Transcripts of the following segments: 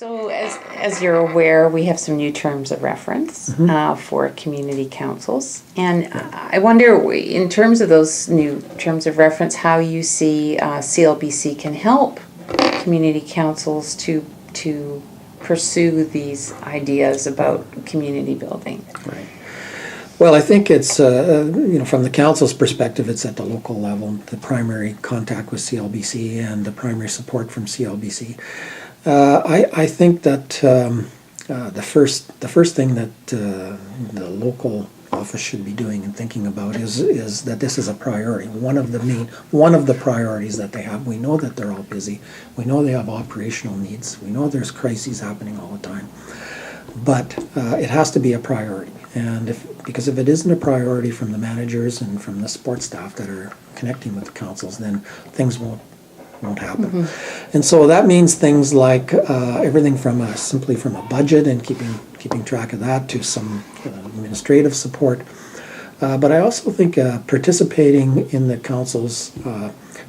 So as you're aware, we have some new terms of reference for community councils. And I wonder, in terms of those new terms of reference, how you see CLBC can help community councils to pursue these ideas about community building. Right. Well, I think it's, from the council's perspective, it's at the local level, the primary contact with CLBC and the primary support from CLBC. I think that the first thing that the local office should be doing and thinking about is that this is a priority. One of the priorities that they have. We know that they're all busy. We know they have operational needs. We know there's crises happening all the time. But it has to be a priority. And because if it isn't a priority from the managers and from the support staff that are connecting with the councils, then things won't happen. And so that means things like everything from simply from a budget and keeping track of that to some administrative support. But I also think participating in the councils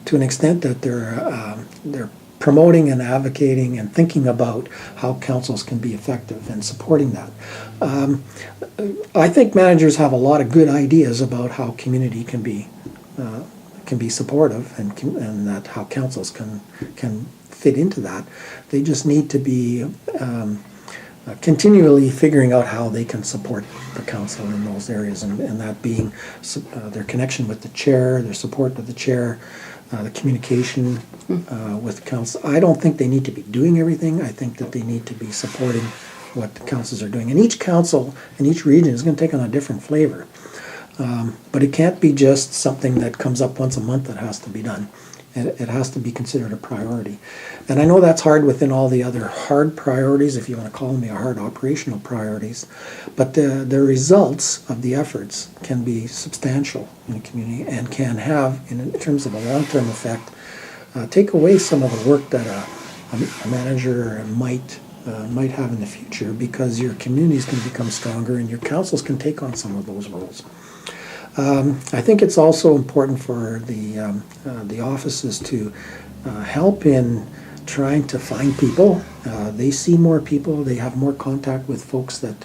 to an extent that they're promoting and advocating and thinking about how councils can be effective and supporting that. I think managers have a lot of good ideas about how community can be supportive and that how councils can fit into that. They just need to be continually figuring out how they can support the council in those areas, and that being their connection with the chair, their support of the chair, the communication with the council. I don't think they need to be doing everything. I think that they need to be supporting what the councils are doing. And each council in each region is going to take on a different flavor. But it can't be just something that comes up once a month that has to be done. It has to be considered a priority. And I know that's hard within all the other hard priorities, if you want to call them hard operational priorities, but the results of the efforts can be substantial in the community and can have, in terms of a long-term effect, take away some of the work that a manager might have in the future, because your communities can become stronger and your councils can take on some of those roles. I think it's also important for the offices to help in trying to find people. They see more people. They have more contact with folks that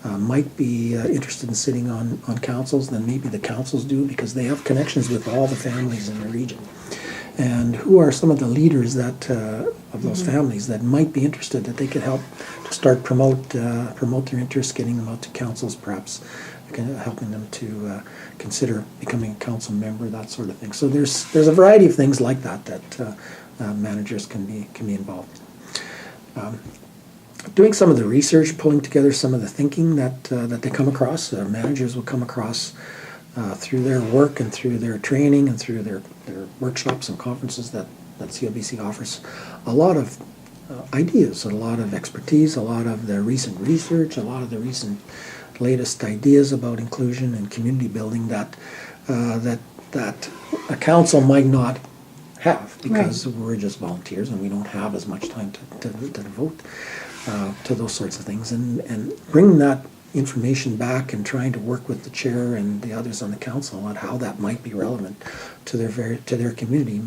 might be interested in sitting on councils than maybe the councils do, because they have connections with all the families in the region. And who are some of the leaders that of those families that might be interested, that they could help to start promote their interests, getting them out to councils, perhaps helping them to consider becoming a council member, that sort of thing. So there's a variety of things like that managers can be involved in. Doing some of the research, pulling together some of the thinking that they come across, managers will come across through their work and through their training and through their workshops and conferences that CLBC offers. A lot of ideas, a lot of expertise, a lot of the recent research, a lot of the recent latest ideas about inclusion and community building that a council might not have, because we're just volunteers and we don't have as much time to devote to those sorts of things, and bringing that information back and trying to work with the chair and the others on the council on how that might be relevant to their community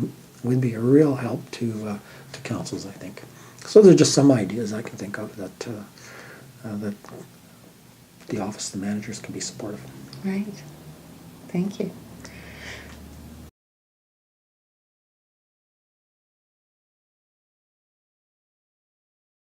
would be a real help to councils, I think. So there's just some ideas I can think of that the office, the managers can be supportive. Right. Thank you.